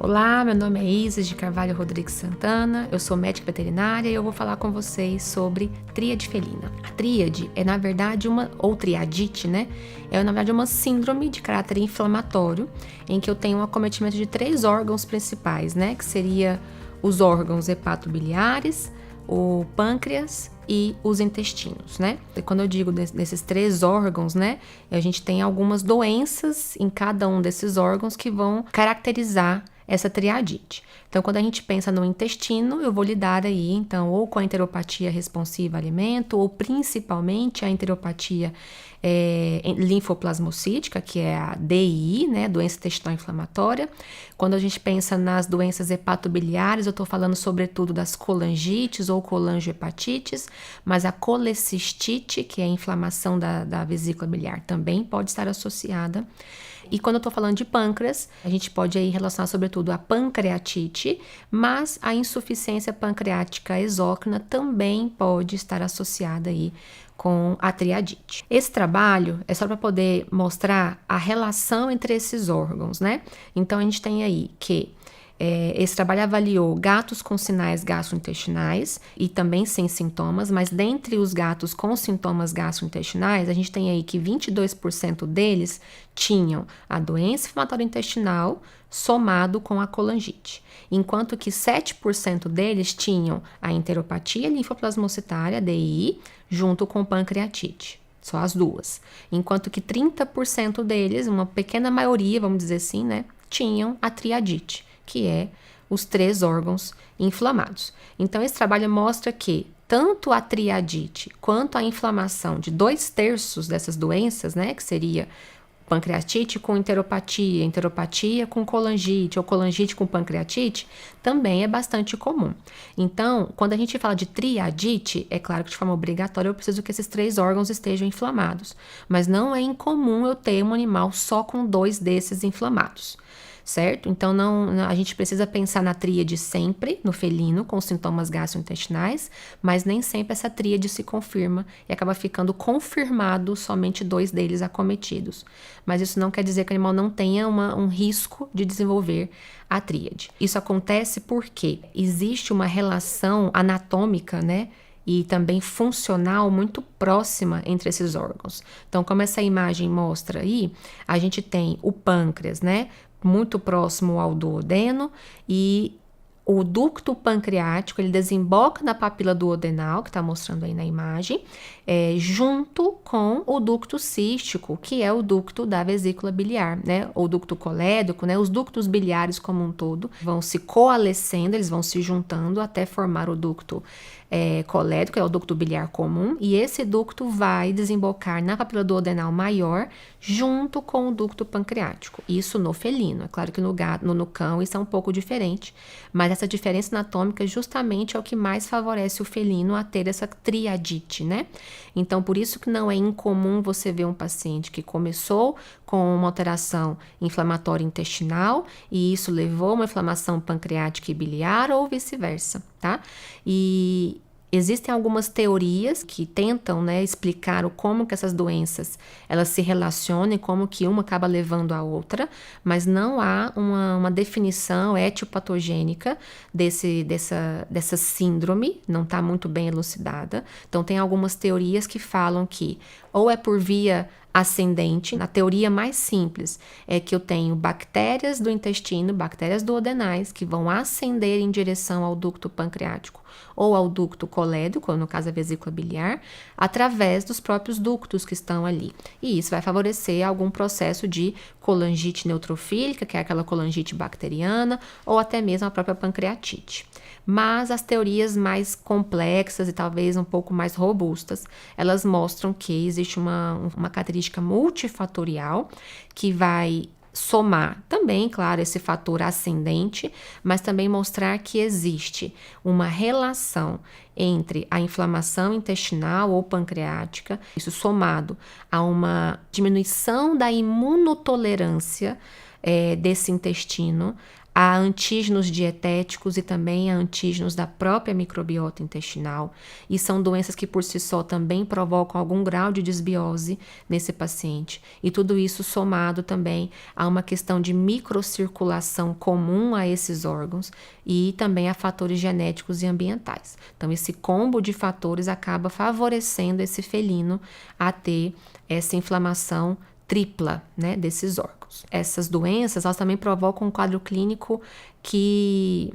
Olá, meu nome é Isis de Carvalho Rodrigues Santana, eu sou médica veterinária e eu vou falar com vocês sobre tríade felina. A tríade é, na verdade, ou triadite, né? É, na verdade, uma síndrome de caráter inflamatório em que eu tenho um acometimento de 3 órgãos principais, né? Que seria os órgãos hepatobiliares, o pâncreas e os intestinos, né? E quando eu digo nesses 3 órgãos, né? A gente tem algumas doenças em cada um desses órgãos que vão caracterizar essa triadite. Então, quando a gente pensa no intestino, eu vou lidar aí, então, ou com a enteropatia responsiva a alimento, ou principalmente a enteropatia linfoplasmocítica, que é a DI, né, doença intestinal inflamatória. Quando a gente pensa nas doenças hepatobiliares, eu estou falando sobretudo das colangites ou colangiohepatites, mas a colecistite, que é a inflamação da vesícula biliar, também pode estar associada. E quando eu estou falando de pâncreas, a gente pode aí relacionar sobretudo a pancreatite, mas a insuficiência pancreática exócrina também pode estar associada aí com a triadite. Esse trabalho é só para poder mostrar a relação entre esses órgãos, né? Então a gente tem aí que esse trabalho avaliou gatos com sinais gastrointestinais e também sem sintomas, mas dentre os gatos com sintomas gastrointestinais, a gente tem aí que 22% deles tinham a doença inflamatória intestinal somado com a colangite, enquanto que 7% deles tinham a enteropatia linfoplasmocitária, DI, junto com pancreatite. Só as duas. Enquanto que 30% deles, uma pequena maioria, vamos dizer assim, né, tinham a triadite, que é os 3 órgãos inflamados. Então, esse trabalho mostra que tanto a triadite quanto a inflamação de 2/3 dessas doenças, né, que seria pancreatite com enteropatia, enteropatia com colangite ou colangite com pancreatite, também é bastante comum. Então, quando a gente fala de triadite, é claro que de forma obrigatória eu preciso que esses 3 órgãos estejam inflamados, mas não é incomum eu ter um animal só com 2 desses inflamados. Certo? Então, a gente precisa pensar na tríade sempre, no felino, com sintomas gastrointestinais, mas nem sempre essa tríade se confirma e acaba ficando confirmado somente 2 deles acometidos. Mas isso não quer dizer que o animal não tenha um risco de desenvolver a tríade. Isso acontece porque existe uma relação anatômica, né? E também funcional muito próxima entre esses órgãos. Então, como essa imagem mostra aí, a gente tem o pâncreas, né? Muito próximo ao duodeno, e o ducto pancreático, ele desemboca na papila duodenal, que está mostrando aí na imagem, junto com o ducto cístico, que é o ducto da vesícula biliar, né? Ou ducto colédoco, né? Os ductos biliares como um todo vão se coalescendo, eles vão se juntando até formar o ducto colédoco, é o ducto biliar comum, e esse ducto vai desembocar na papila duodenal maior, junto com o ducto pancreático. Isso no felino. É claro que no cão isso é um pouco diferente, mas essa diferença anatômica justamente é o que mais favorece o felino a ter essa triadite, né? Então, por isso que não é incomum você ver um paciente que começou com uma alteração inflamatória intestinal e isso levou a uma inflamação pancreática e biliar ou vice-versa, tá? E existem algumas teorias que tentam, né, explicar como que essas doenças elas se relacionam e como que uma acaba levando a outra, mas não há uma definição etiopatogênica dessa síndrome, não está muito bem elucidada. Então, tem algumas teorias que falam que ou é por via ascendente. A teoria mais simples é que eu tenho bactérias do intestino, bactérias duodenais, que vão ascender em direção ao ducto pancreático ou ao ducto colédoco, no caso a vesícula biliar, através dos próprios ductos que estão ali. E isso vai favorecer algum processo de colangite neutrofílica, que é aquela colangite bacteriana, ou até mesmo a própria pancreatite. Mas as teorias mais complexas e talvez um pouco mais robustas, elas mostram que existe uma característica multifatorial que vai somar também, claro, esse fator ascendente, mas também mostrar que existe uma relação entre a inflamação intestinal ou pancreática, isso somado a uma diminuição da imunotolerância desse intestino a antígenos dietéticos e também a antígenos da própria microbiota intestinal, e são doenças que por si só também provocam algum grau de desbiose nesse paciente. E tudo isso somado também a uma questão de microcirculação comum a esses órgãos e também a fatores genéticos e ambientais. Então, esse combo de fatores acaba favorecendo esse felino a ter essa inflamação tripla, né, desses órgãos. Essas doenças, elas também provocam um quadro clínico que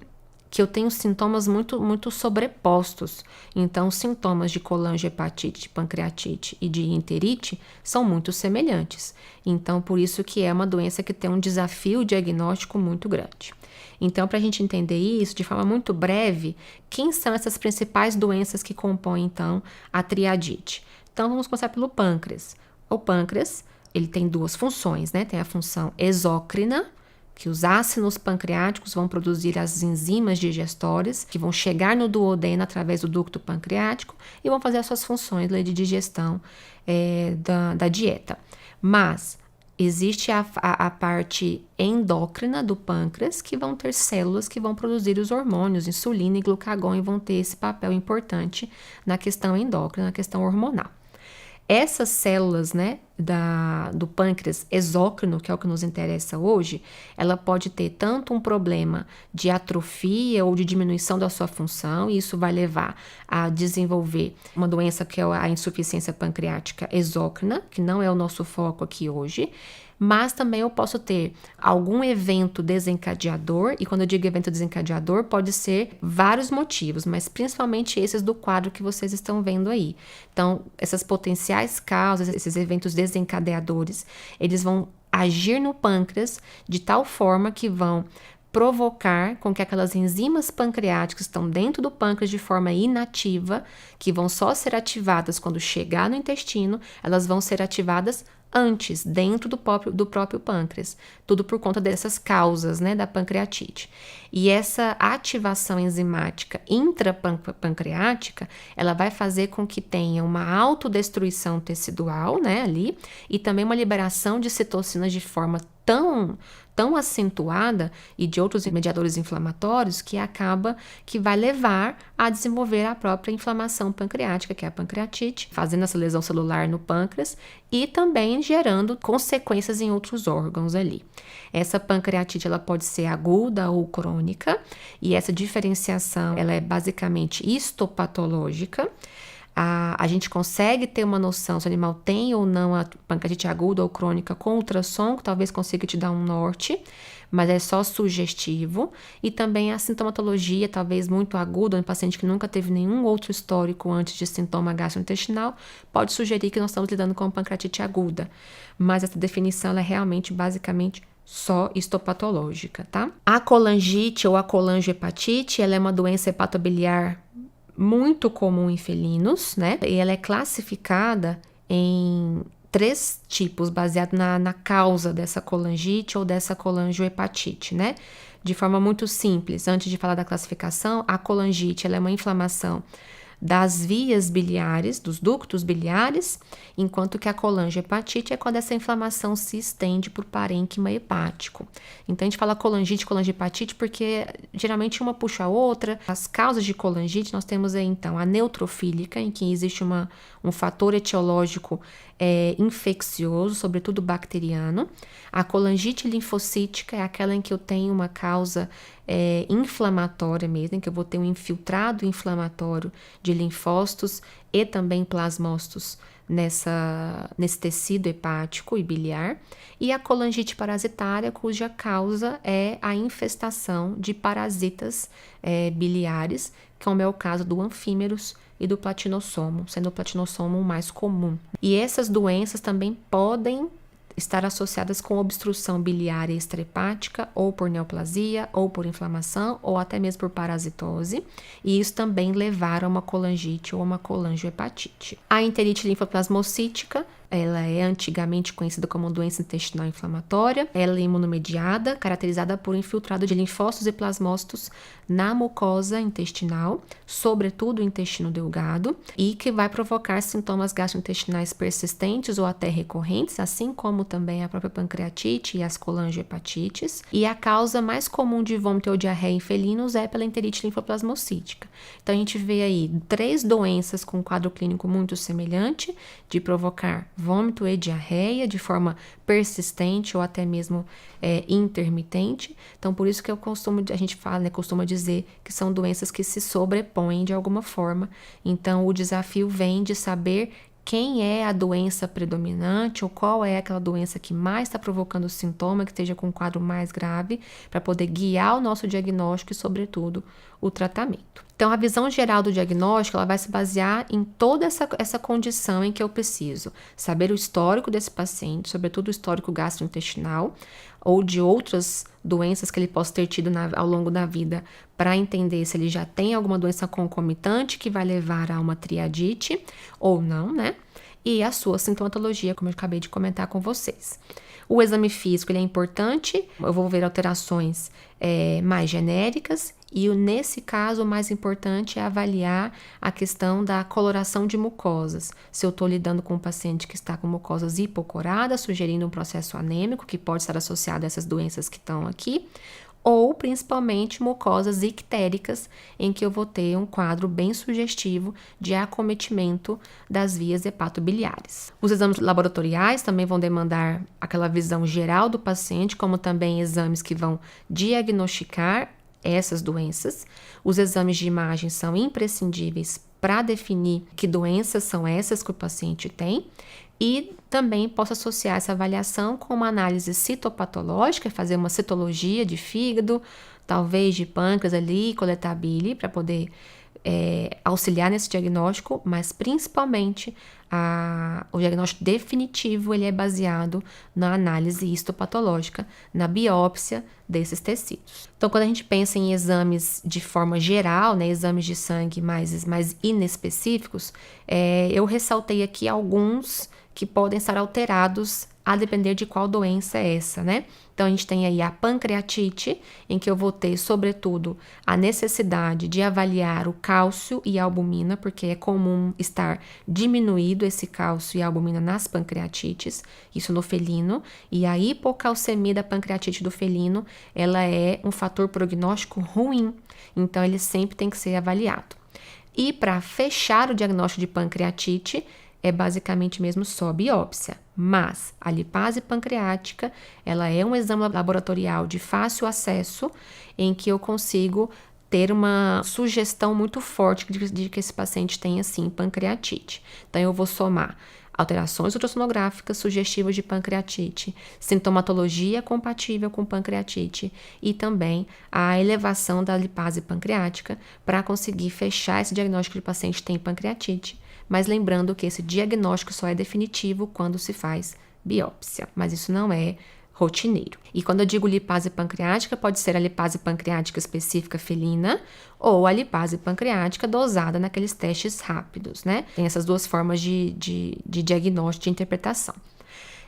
eu tenho sintomas muito sobrepostos. Então, sintomas de colangiohepatite, de pancreatite e de enterite são muito semelhantes. Então, por isso que é uma doença que tem um desafio diagnóstico muito grande. Então, para a gente entender isso de forma muito breve, quem são essas principais doenças que compõem, então, a triadite? Então, vamos começar pelo pâncreas. O pâncreas, ele tem duas funções, né? Tem a função exócrina, que os ácidos pancreáticos vão produzir as enzimas digestórias, que vão chegar no duodeno através do ducto pancreático e vão fazer as suas funções de digestão da dieta. Mas existe a parte endócrina do pâncreas, que vão ter células que vão produzir os hormônios, insulina e glucagon, e vão ter esse papel importante na questão endócrina, na questão hormonal. Essas células, né, do pâncreas exócrino, que é o que nos interessa hoje, ela pode ter tanto um problema de atrofia ou de diminuição da sua função, e isso vai levar a desenvolver uma doença que é a insuficiência pancreática exócrina, que não é o nosso foco aqui hoje. Mas também eu posso ter algum evento desencadeador, e quando eu digo evento desencadeador, pode ser vários motivos, mas principalmente esses do quadro que vocês estão vendo aí. Então, essas potenciais causas, esses eventos desencadeadores, eles vão agir no pâncreas de tal forma que vão provocar com que aquelas enzimas pancreáticas que estão dentro do pâncreas de forma inativa, que vão só ser ativadas quando chegar no intestino, elas vão ser ativadas antes, dentro do próprio pâncreas. Tudo por conta dessas causas, né, da pancreatite. E essa ativação enzimática intrapancreática, ela vai fazer com que tenha uma autodestruição tecidual, né, ali, e também uma liberação de citocinas de forma tão acentuada e de outros mediadores inflamatórios que acaba que vai levar a desenvolver a própria inflamação pancreática, que é a pancreatite, fazendo essa lesão celular no pâncreas e também gerando consequências em outros órgãos ali. Essa pancreatite, ela pode ser aguda ou crônica, e essa diferenciação, ela é basicamente histopatológica. A gente consegue ter uma noção se o animal tem ou não a pancreatite aguda ou crônica com ultrassom, que talvez consiga te dar um norte, mas é só sugestivo. E também a sintomatologia, talvez muito aguda, um paciente que nunca teve nenhum outro histórico antes de sintoma gastrointestinal, pode sugerir que nós estamos lidando com pancreatite aguda. Mas essa definição ela é realmente, basicamente, só histopatológica, tá? A colangite ou a colangiohepatite, ela é uma doença hepatobiliar muito comum em felinos, né? E ela é classificada em 3 tipos, baseado na causa dessa colangite ou dessa colangiohepatite, né? De forma muito simples, antes de falar da classificação, a colangite, ela é uma inflamação das vias biliares, dos ductos biliares, enquanto que a colangiohepatite é quando essa inflamação se estende para o parênquima hepático. Então, a gente fala colangite, colangiohepatite, porque geralmente uma puxa a outra. As causas de colangite, nós temos aí, então, a neutrofílica, em que existe um fator etiológico infeccioso, sobretudo bacteriano. A colangite linfocítica é aquela em que eu tenho uma causa inflamatória mesmo, em que eu vou ter um infiltrado inflamatório de linfócitos e também plasmócitos nesse tecido hepático e biliar, e a colangite parasitária, cuja causa é a infestação de parasitas biliares, como é o caso do anfímeros e do platinossomo, sendo o platinossomo o mais comum. E essas doenças também podem estar associadas com obstrução biliar extrahepática, ou por neoplasia, ou por inflamação, ou até mesmo por parasitose, e isso também levar a uma colangite ou uma colangiohepatite. A enterite linfoplasmocítica ela é antigamente conhecida como doença intestinal inflamatória. Ela é imunomediada, caracterizada por infiltrado de linfócitos e plasmócitos na mucosa intestinal, sobretudo o intestino delgado, e que vai provocar sintomas gastrointestinais persistentes ou até recorrentes, assim como também a própria pancreatite e as colangiohepatites. E a causa mais comum de vômito ou diarreia em felinos é pela enterite linfoplasmocítica. Então a gente vê aí 3 doenças com quadro clínico muito semelhante, de provocar vômito e diarreia de forma persistente ou até mesmo intermitente. Então, por isso que a gente fala, né, costuma dizer que são doenças que se sobrepõem de alguma forma. Então, o desafio vem de saber quem é a doença predominante ou qual é aquela doença que mais está provocando o sintoma, que esteja com um quadro mais grave, para poder guiar o nosso diagnóstico e, sobretudo, o tratamento. Então, a visão geral do diagnóstico ela vai se basear em toda essa condição em que eu preciso saber o histórico desse paciente, sobretudo o histórico gastrointestinal, ou de outras doenças que ele possa ter tido ao longo da vida, para entender se ele já tem alguma doença concomitante que vai levar a uma triadite ou não, né? E a sua sintomatologia, como eu acabei de comentar com vocês. O exame físico ele é importante, eu vou ver alterações mais genéricas e nesse caso o mais importante é avaliar a questão da coloração de mucosas. Se eu estou lidando com um paciente que está com mucosas hipocoradas, sugerindo um processo anêmico que pode estar associado a essas doenças que estão aqui, ou principalmente mucosas ictéricas, em que eu vou ter um quadro bem sugestivo de acometimento das vias hepatobiliares. Os exames laboratoriais também vão demandar aquela visão geral do paciente, como também exames que vão diagnosticar essas doenças. Os exames de imagem são imprescindíveis para definir que doenças são essas que o paciente tem. E também posso associar essa avaliação com uma análise citopatológica, fazer uma citologia de fígado, talvez de pâncreas ali, coletar bile para poder auxiliar nesse diagnóstico, mas principalmente o diagnóstico definitivo ele é baseado na análise histopatológica, na biópsia desses tecidos. Então, quando a gente pensa em exames de forma geral, né, exames de sangue mais inespecíficos, eu ressaltei aqui alguns que podem estar alterados a depender de qual doença é essa, né? Então, a gente tem aí a pancreatite, em que eu vou ter, sobretudo, a necessidade de avaliar o cálcio e a albumina, porque é comum estar diminuído esse cálcio e a albumina nas pancreatites, isso no felino, e a hipocalcemia da pancreatite do felino, ela é um fator prognóstico ruim, então ele sempre tem que ser avaliado. E para fechar o diagnóstico de pancreatite, é basicamente mesmo só biópsia, mas a lipase pancreática, ela é um exame laboratorial de fácil acesso, em que eu consigo ter uma sugestão muito forte de que esse paciente tenha, sim, pancreatite. Então, eu vou somar alterações ultrassonográficas sugestivas de pancreatite, sintomatologia compatível com pancreatite e também a elevação da lipase pancreática para conseguir fechar esse diagnóstico de paciente tem pancreatite. Mas lembrando que esse diagnóstico só é definitivo quando se faz biópsia, mas isso não é rotineiro. E quando eu digo lipase pancreática, pode ser a lipase pancreática específica felina ou a lipase pancreática dosada naqueles testes rápidos, né? Tem essas duas formas de diagnóstico, de interpretação.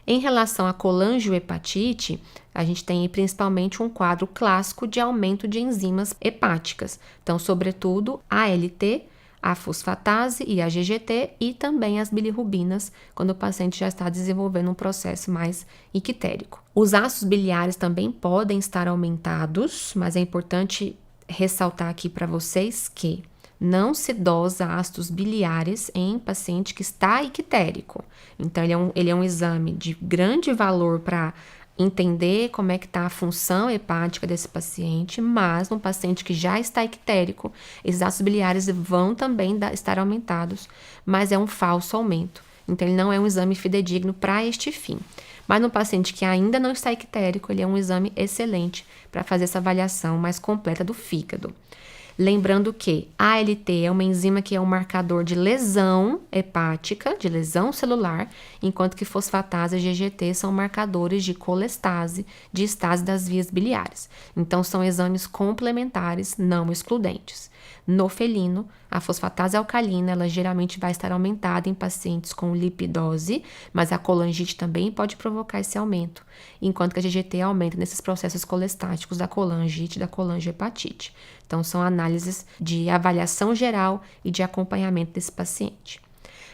Em relação à colangiohepatite, a gente tem principalmente um quadro clássico de aumento de enzimas hepáticas. Então, sobretudo, a ALT, a fosfatase e a GGT e também as bilirrubinas, quando o paciente já está desenvolvendo um processo mais ictérico. Os ácidos biliares também podem estar aumentados, mas é importante ressaltar aqui para vocês que não se dosa ácidos biliares em paciente que está ictérico. Então, ele é um exame de grande valor para entender como é que está a função hepática desse paciente, mas no paciente que já está ictérico, esses ácidos biliares vão também estar aumentados, mas é um falso aumento. Então, ele não é um exame fidedigno para este fim. Mas no paciente que ainda não está ictérico, ele é um exame excelente para fazer essa avaliação mais completa do fígado. Lembrando que a ALT é uma enzima que é um marcador de lesão hepática, de lesão celular, enquanto que fosfatase e GGT são marcadores de colestase, de estase das vias biliares. Então, são exames complementares, não excludentes. No felino, a fosfatase alcalina, ela geralmente vai estar aumentada em pacientes com lipidose, mas a colangite também pode provocar esse aumento, enquanto que a GGT aumenta nesses processos colestáticos da colangite e da colangiohepatite. Então, são análises de avaliação geral e de acompanhamento desse paciente.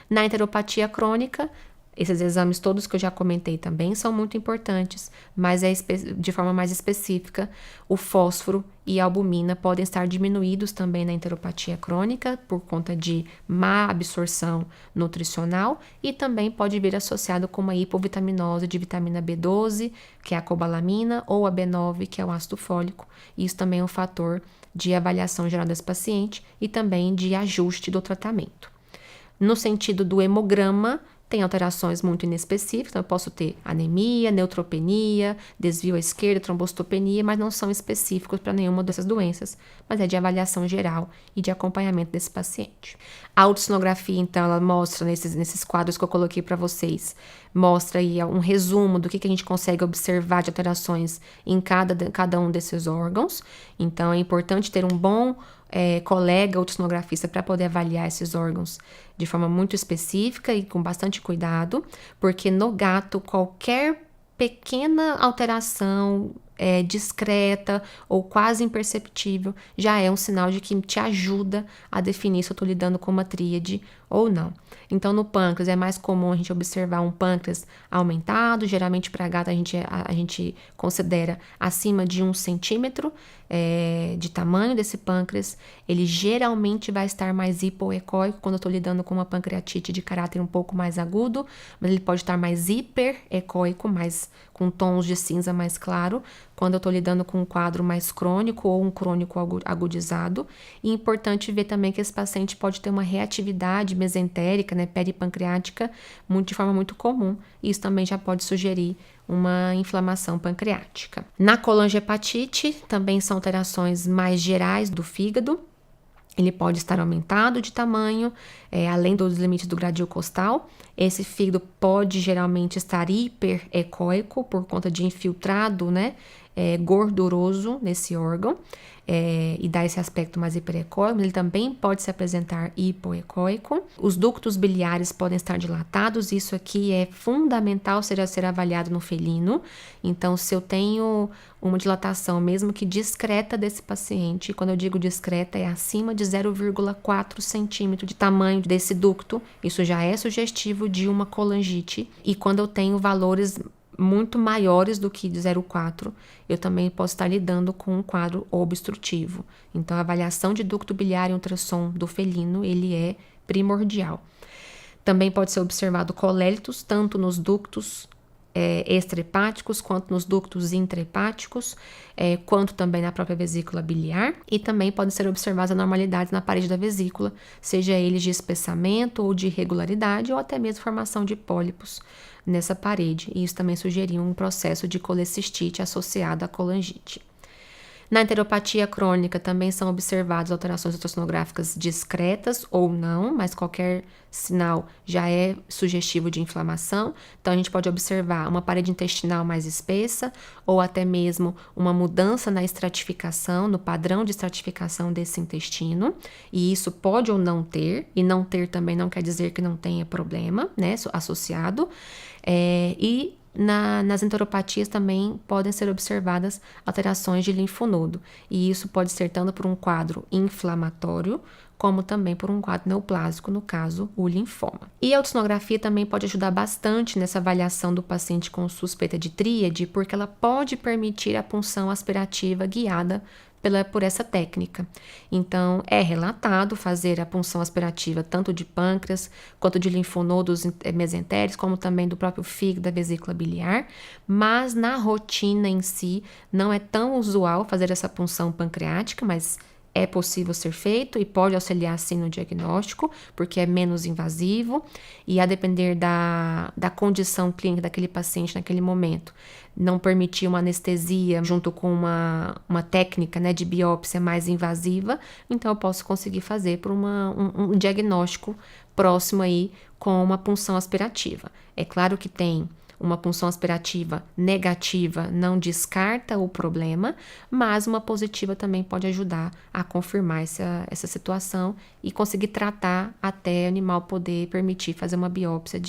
Na enteropatia crônica, esses exames todos que eu já comentei também são muito importantes, mas de forma mais específica, o fósforo e a albumina podem estar diminuídos também na enteropatia crônica por conta de má absorção nutricional e também pode vir associado com uma hipovitaminose de vitamina B12, que é a cobalamina, ou a B9, que é o ácido fólico. Isso também é um fator de avaliação geral desse paciente e também de ajuste do tratamento. No sentido do hemograma, tem alterações muito inespecíficas, então eu posso ter anemia, neutropenia, desvio à esquerda, trombocitopenia, mas não são específicos para nenhuma dessas doenças, mas é de avaliação geral e de acompanhamento desse paciente. A ultrassonografia, então, ela mostra nesses quadros que eu coloquei para vocês, mostra aí um resumo do que a gente consegue observar de alterações em cada um desses órgãos. Então, é importante ter um bom colega ultrassonografista para poder avaliar esses órgãos de forma muito específica e com bastante cuidado, porque no gato qualquer pequena alteração discreta ou quase imperceptível já é um sinal de que te ajuda a definir se eu estou lidando com uma tríade ou não. Então, no pâncreas é mais comum a gente observar um pâncreas aumentado, geralmente para gato a gente considera acima de 1 centímetro de tamanho desse pâncreas. Ele geralmente vai estar mais hipoecóico quando eu estou lidando com uma pancreatite de caráter um pouco mais agudo, mas ele pode estar mais hiperecóico, mais com tons de cinza mais claro, quando eu estou lidando com um quadro mais crônico ou um crônico agudizado. E é importante ver também que esse paciente pode ter uma reatividade mesentérica, peripancreática, de forma muito comum. E isso também já pode sugerir uma inflamação pancreática. Na colangiohepatite, também são alterações mais gerais do fígado. Ele pode estar aumentado de tamanho, além dos limites do gradil costal. Esse fígado pode geralmente estar hiperecóico por conta de infiltrado, gorduroso nesse órgão, e dá esse aspecto mais hiperecóico. Ele também pode se apresentar hipoecóico. Os ductos biliares podem estar dilatados. Isso aqui é fundamental ser avaliado no felino. Então, se eu tenho uma dilatação, mesmo que discreta desse paciente, quando eu digo discreta, é acima de 0,4 centímetro de tamanho desse ducto, isso já é sugestivo de uma colangite. E quando eu tenho valores muito maiores do que de 0,4, eu também posso estar lidando com um quadro obstrutivo. Então, a avaliação de ducto biliar e ultrassom do felino, ele é primordial. Também pode ser observado colélitos, tanto nos ductos extrahepáticos, quanto nos ductos intrahepáticos, quanto também na própria vesícula biliar, e também podem ser observadas anormalidades na parede da vesícula, seja eles de espessamento ou de irregularidade, ou até mesmo formação de pólipos nessa parede, e isso também sugeria um processo de colecistite associado à colangite. Na enteropatia crônica também são observadas alterações ultrassonográficas discretas ou não, mas qualquer sinal já é sugestivo de inflamação. Então, a gente pode observar uma parede intestinal mais espessa ou até mesmo uma mudança na estratificação, no padrão de estratificação desse intestino. E isso pode ou não ter, e não ter também não quer dizer que não tenha problema, associado. Nas enteropatias também podem ser observadas alterações de linfonodo, e isso pode ser tanto por um quadro inflamatório, como também por um quadro neoplásico, no caso, o linfoma. E a ultrassonografia também pode ajudar bastante nessa avaliação do paciente com suspeita de tríade, porque ela pode permitir a punção aspirativa guiada por essa técnica. Então, é relatado fazer a punção aspirativa tanto de pâncreas, quanto de linfonodos mesentéricos, como também do próprio fígado, da vesícula biliar, mas na rotina em si não é tão usual fazer essa punção pancreática, mas é possível ser feito e pode auxiliar sim no diagnóstico, porque é menos invasivo e a depender da condição clínica daquele paciente naquele momento, não permitir uma anestesia junto com uma técnica, né, de biópsia mais invasiva, então eu posso conseguir fazer por um diagnóstico próximo aí com uma punção aspirativa. É claro que tem uma punção aspirativa negativa não descarta o problema, mas uma positiva também pode ajudar a confirmar essa situação e conseguir tratar até o animal poder permitir fazer uma biópsia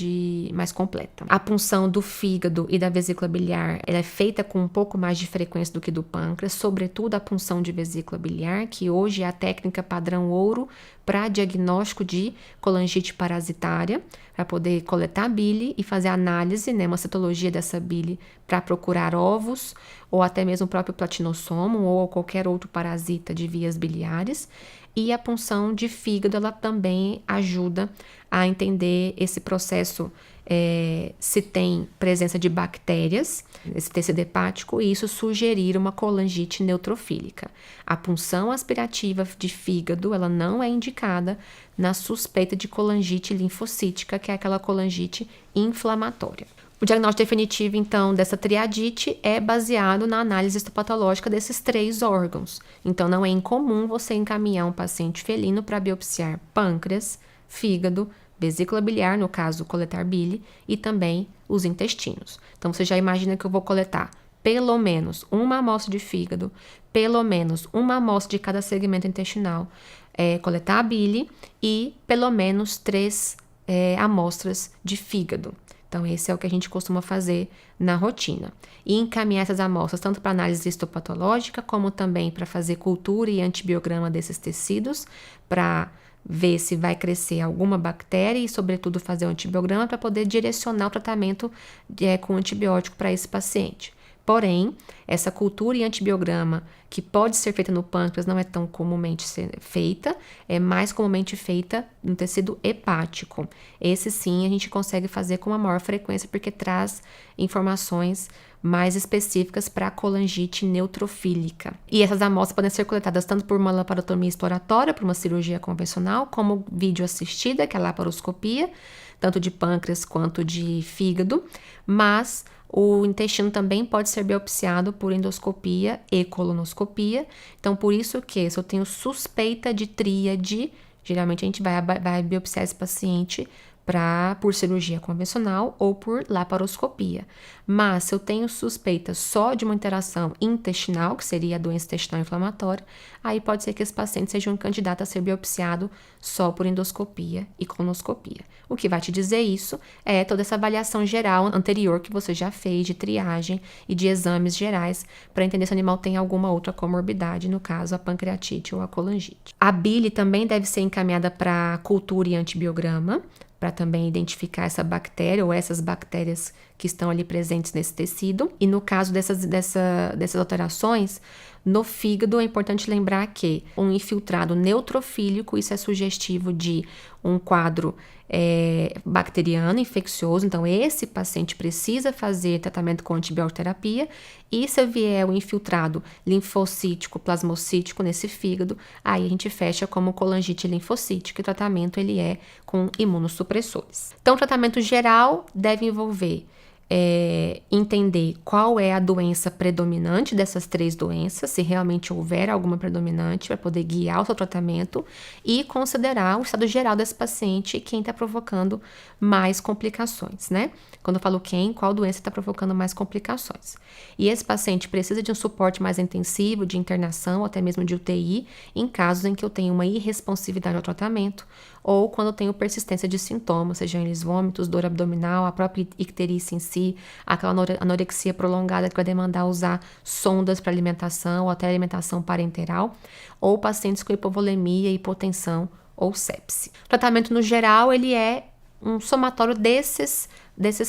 mais completa. A punção do fígado e da vesícula biliar ela é feita com um pouco mais de frequência do que do pâncreas, sobretudo a punção de vesícula biliar, que hoje é a técnica padrão ouro para diagnóstico de colangite parasitária, para poder coletar a bile e fazer análise, né, uma citologia dessa bile para procurar ovos ou até mesmo o próprio platinossomo ou qualquer outro parasita de vias biliares. E a punção de fígado, ela também ajuda a entender esse processo, se tem presença de bactérias, esse tecido hepático, e isso sugerir uma colangite neutrofílica. A punção aspirativa de fígado, ela não é indicada na suspeita de colangite linfocítica, que é aquela colangite inflamatória. O diagnóstico definitivo, então, dessa triadite é baseado na análise histopatológica desses 3 órgãos. Então, não é incomum você encaminhar um paciente felino para biopsiar pâncreas, fígado, vesícula biliar, no caso, coletar bile, e também os intestinos. Então, você já imagina que eu vou coletar pelo menos uma amostra de fígado, pelo menos uma amostra de cada segmento intestinal, coletar a bile e pelo menos 3 amostras de fígado. Então, esse é o que a gente costuma fazer na rotina. E encaminhar essas amostras tanto para análise histopatológica, como também para fazer cultura e antibiograma desses tecidos, para ver se vai crescer alguma bactéria e, sobretudo, fazer o antibiograma para poder direcionar o tratamento com antibiótico para esse paciente. Porém, essa cultura e antibiograma que pode ser feita no pâncreas não é tão comumente feita, é mais comumente feita no tecido hepático. Esse sim a gente consegue fazer com uma maior frequência porque traz informações mais específicas para a colangite neutrofílica. E essas amostras podem ser coletadas tanto por uma laparotomia exploratória, por uma cirurgia convencional, como vídeo assistida, que é a laparoscopia, tanto de pâncreas quanto de fígado, mas o intestino também pode ser biopsiado por endoscopia e colonoscopia. Então, por isso que se eu tenho suspeita de tríade, geralmente a gente vai biopsiar esse paciente por cirurgia convencional ou por laparoscopia. Mas se eu tenho suspeita só de uma interação intestinal, que seria a doença intestinal inflamatória, aí pode ser que esse paciente seja um candidato a ser biopsiado só por endoscopia e colonoscopia. O que vai te dizer isso é toda essa avaliação geral anterior que você já fez de triagem e de exames gerais para entender se o animal tem alguma outra comorbidade, no caso a pancreatite ou a colangite. A bile também deve ser encaminhada para cultura e antibiograma, para também identificar essa bactéria ou essas bactérias que estão ali presentes nesse tecido. E no caso dessas alterações, no fígado é importante lembrar que um infiltrado neutrofílico, isso é sugestivo de um quadro bacteriano, infeccioso, então esse paciente precisa fazer tratamento com antibióterapia, e se vier o infiltrado linfocítico, plasmocítico nesse fígado, aí a gente fecha como colangite linfocítica, e o tratamento ele é com imunossupressores. Então o tratamento geral deve envolver entender qual é a doença predominante dessas 3 doenças, se realmente houver alguma predominante, para poder guiar o seu tratamento e considerar o estado geral desse paciente e quem está provocando mais complicações, né? Quando eu falo qual doença está provocando mais complicações. E esse paciente precisa de um suporte mais intensivo, de internação, ou até mesmo de UTI, em casos em que eu tenho uma irresponsividade ao tratamento, ou quando eu tenho persistência de sintomas, sejam eles vômitos, dor abdominal, a própria icterícia em si, aquela anorexia prolongada que vai demandar usar sondas para alimentação ou até alimentação parenteral, ou pacientes com hipovolemia, hipotensão ou sepse. O tratamento no geral, ele é um somatório desses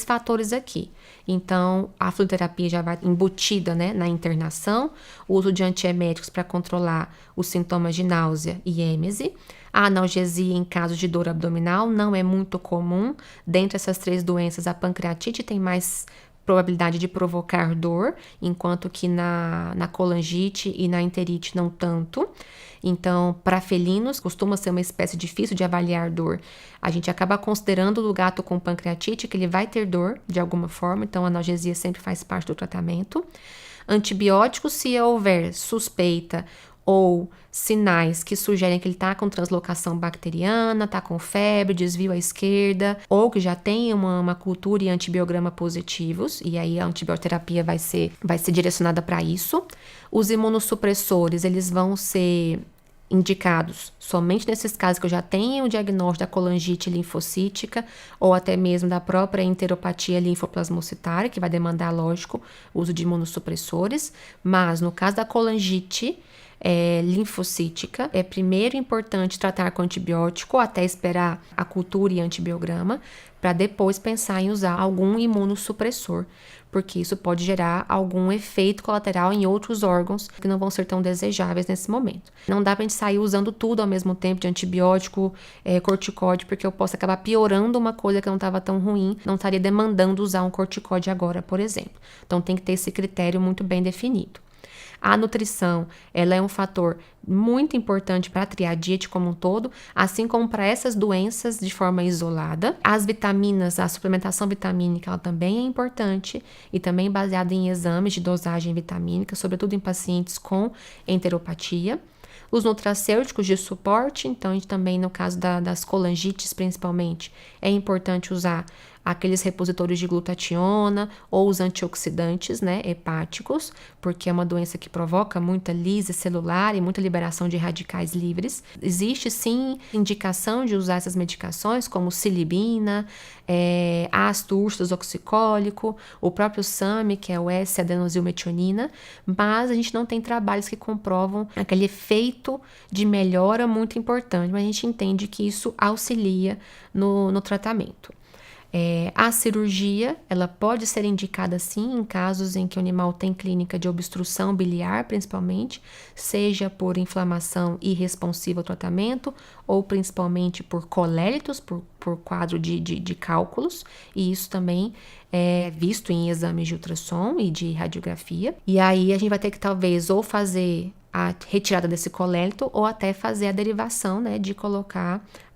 fatores aqui. Então, a fluidoterapia já vai embutida, né, na internação, o uso de antieméticos para controlar os sintomas de náusea e êmese. A analgesia em casos de dor abdominal não é muito comum. Dentre essas 3 doenças, a pancreatite tem mais probabilidade de provocar dor, enquanto que na colangite e na enterite não tanto. Então, para felinos, costuma ser uma espécie difícil de avaliar dor. A gente acaba considerando o gato com pancreatite que ele vai ter dor de alguma forma, então a analgesia sempre faz parte do tratamento. Antibióticos, se houver suspeita ou sinais que sugerem que ele está com translocação bacteriana, está com febre, desvio à esquerda, ou que já tem uma cultura e antibiograma positivos, e aí a antibioterapia vai ser direcionada para isso. Os imunossupressores, eles vão ser indicados somente nesses casos que eu já tenho o diagnóstico da colangite linfocítica ou até mesmo da própria enteropatia linfoplasmocitária, que vai demandar, lógico, o uso de imunossupressores. Mas no caso da colangite linfocítica, é primeiro importante tratar com antibiótico até esperar a cultura e antibiograma, para depois pensar em usar algum imunossupressor, porque isso pode gerar algum efeito colateral em outros órgãos que não vão ser tão desejáveis nesse momento. Não dá pra gente sair usando tudo ao mesmo tempo, de antibiótico, corticóide, porque eu posso acabar piorando uma coisa que não estava tão ruim, não estaria demandando usar um corticóide agora, por exemplo. Então tem que ter esse critério muito bem definido. A nutrição, ela é um fator muito importante para a triadite como um todo, assim como para essas doenças de forma isolada. As vitaminas, a suplementação vitamínica, ela também é importante e também baseada em exames de dosagem vitamínica, sobretudo em pacientes com enteropatia. Os nutracêuticos de suporte, então a gente também, no caso das colangites principalmente, é importante usar aqueles repositórios de glutationa ou os antioxidantes, hepáticos, porque é uma doença que provoca muita lise celular e muita liberação de radicais livres. Existe sim indicação de usar essas medicações como silibina, ácido ursodesoxicólico, o próprio SAMe, que é o S-adenosilmetionina, mas a gente não tem trabalhos que comprovam aquele efeito de melhora muito importante, mas a gente entende que isso auxilia no tratamento. A cirurgia, ela pode ser indicada sim em casos em que o animal tem clínica de obstrução biliar, principalmente, seja por inflamação irresponsiva ao tratamento ou principalmente por colélitos, por quadro de cálculos, e isso também é visto em exames de ultrassom e de radiografia. E aí a gente vai ter que talvez ou fazer a retirada desse colélito ou até fazer a derivação, de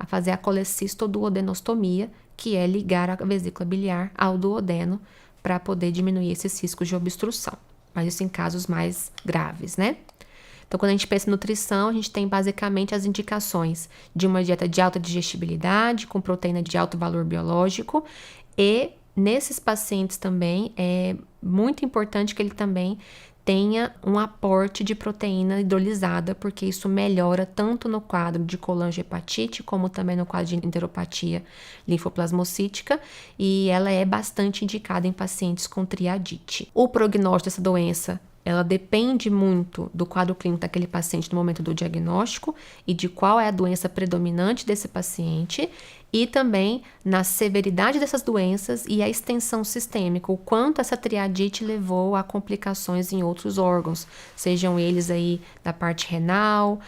fazer a colecistoduodenostomia, que é ligar a vesícula biliar ao duodeno para poder diminuir esses riscos de obstrução. Mas isso em casos mais graves, Então, quando a gente pensa em nutrição, a gente tem basicamente as indicações de uma dieta de alta digestibilidade, com proteína de alto valor biológico, e nesses pacientes também é muito importante que ele também tenha um aporte de proteína hidrolisada, porque isso melhora tanto no quadro de colangiopatite, como também no quadro de enteropatia linfoplasmocítica, e ela é bastante indicada em pacientes com triadite. O prognóstico dessa doença, ela depende muito do quadro clínico daquele paciente no momento do diagnóstico e de qual é a doença predominante desse paciente, e também na severidade dessas doenças e a extensão sistêmica, o quanto essa triadite levou a complicações em outros órgãos, sejam eles aí da parte renal,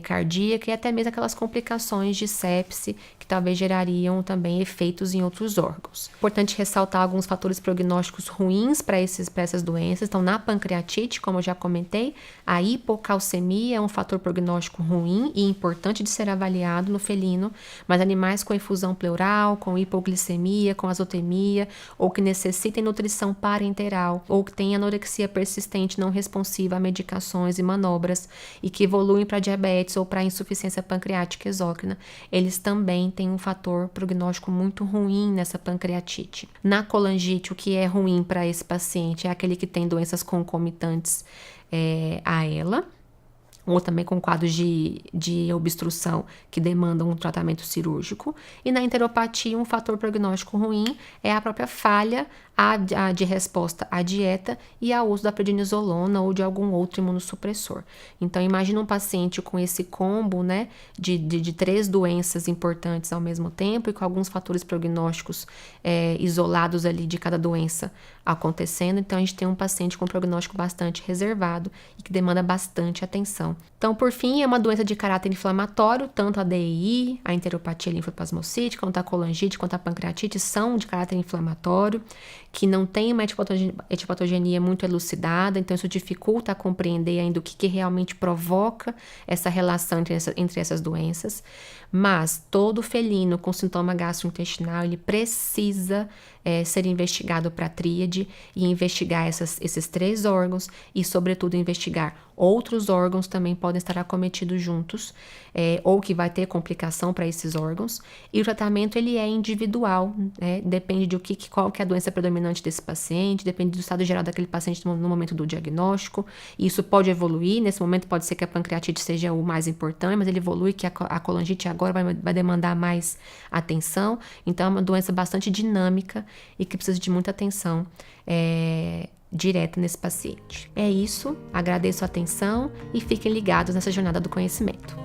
cardíaca e até mesmo aquelas complicações de sepse que talvez gerariam também efeitos em outros órgãos. Importante ressaltar alguns fatores prognósticos ruins para essas doenças. Então, na pancreatite, como eu já comentei, a hipocalcemia é um fator prognóstico ruim e importante de ser avaliado no felino, mas animais com infusão pleural, com hipoglicemia, com azotemia, ou que necessitem nutrição parenteral, ou que têm anorexia persistente não responsiva a medicações e manobras, e que evoluem para diabetes ou para insuficiência pancreática exócrina, eles também têm um fator prognóstico muito ruim nessa pancreatite. Na colangite, o que é ruim para esse paciente é aquele que tem doenças concomitantes a ela, ou também com quadros de obstrução que demandam um tratamento cirúrgico. E na enteropatia, um fator prognóstico ruim é a própria falha de resposta à dieta e ao uso da prednisolona ou de algum outro imunossupressor. Então, imagina um paciente com esse combo, de 3 doenças importantes ao mesmo tempo e com alguns fatores prognósticos isolados ali de cada doença acontecendo. Então, a gente tem um paciente com prognóstico bastante reservado e que demanda bastante atenção atenção. Então, por fim, é uma doença de caráter inflamatório, tanto a DI, a enteropatia linfoplasmocítica, quanto a colangite, quanto a pancreatite são de caráter inflamatório, que não tem uma etiopatogenia muito elucidada, então isso dificulta a compreender ainda o que realmente provoca essa relação entre essas doenças. Mas todo felino com sintoma gastrointestinal, ele precisa ser investigado para a tríade e investigar esses 3 órgãos e, sobretudo, investigar outros órgãos também podem estar acometidos juntos, ou que vai ter complicação para esses órgãos. E o tratamento ele é individual, depende de qual que é a doença predominante desse paciente, depende do estado geral daquele paciente no momento do diagnóstico. E isso pode evoluir, nesse momento pode ser que a pancreatite seja o mais importante, mas ele evolui que a colangite agora vai demandar mais atenção. Então é uma doença bastante dinâmica e que precisa de muita atenção direta nesse paciente. É isso, agradeço a atenção e fiquem ligados nessa jornada do conhecimento.